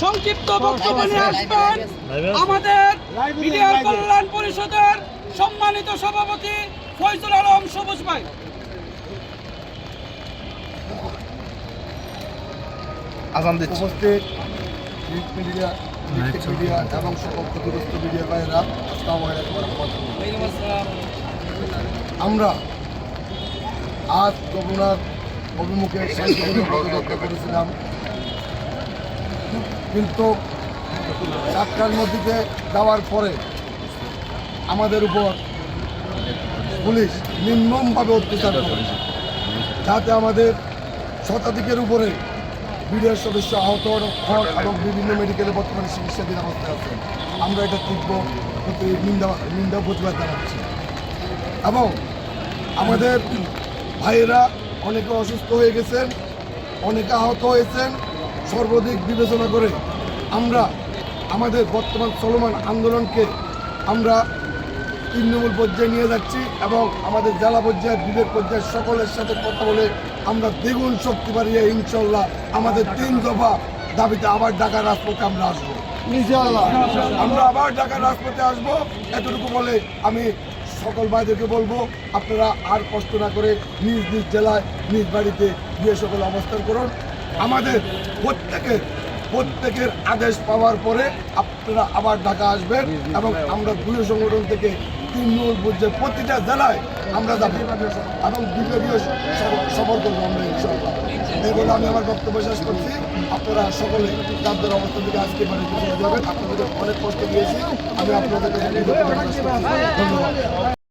সংক্ষিপ্ত বক্তব্য নিয়ে আসবেন আমাদের মিডিয়ার কল্যাণ পরিষদের সম্মানিত সভাপতি ফয়জুল আলম সবুজ ভাই। উপস্থিত মিডিয়া এবং সকল ক্ষতিগ্রস্ত মিডিয়া ভাইয়েরা, আমরা আজ যমুনার অভিমুখে শান্তিপূর্ণ পদযাত্রা করেছিলাম, কিন্তু চারটার নদীতে যাওয়ার পরে আমাদের উপর পুলিশ নির্মমভাবে অত্যাচার করে, যাতে আমাদের শতাধিকের উপরে বিডিআর সদস্য আহত হন এবং বিভিন্ন মেডিকেলে বর্তমানে চিকিৎসাধীন অবস্থায় আছেন। আমরা এটা তীব্র নিন্দা প্রতিবাদ জানাচ্ছি এবং আমাদের ভাইয়েরা অনেকে অসুস্থ হয়ে গেছেন, অনেকে আহত হয়েছেন। সর্বাধিক বিবেচনা করে আমরা আমাদের বর্তমান চলমান আন্দোলনকে আমরা তৃণমূল পর্যায়ে নিয়ে যাচ্ছি এবং আমাদের জেলা পর্যায়ে, বিবেক পর্যায়ে সকলের সাথে কথা বলে আমরা দ্বিগুণ শক্তি বাড়িয়ে ইনশাল্লাহ আমাদের 3 দফা দাবিতে আবার ঢাকার রাজপথে আমরা আসবো। আমরা আবার ঢাকার রাজপথে আসবো। এতটুকু বলে আমি সকল ভাইদেরকে বলবো, আপনারা আর কষ্ট না করে নিজ নিজ জেলায় নিজ বাড়িতে গিয়ে সকল অবস্থান করুন। আমাদের প্রত্যেকের আদেশ পাওয়ার পরে আপনারা আবার ঢাকা আসবেন এবং আমরা দুই সংগঠন থেকে তৃণমূল পর্যায়ে প্রতিটা জেলায় আমরা যাবো এবং বিভাগীয় সফর করবো আমরা ইনশাআল্লাহ। এই বলে আমি আমার বক্তব্য শেষ করছি। আপনারা সকলে যাদের অবস্থান থেকে আজকে বাড়িতে চলে যাবেন। আপনাদের অনেক কষ্ট দিয়েছি, আমি আপনাদেরকে ধন্যবাদ।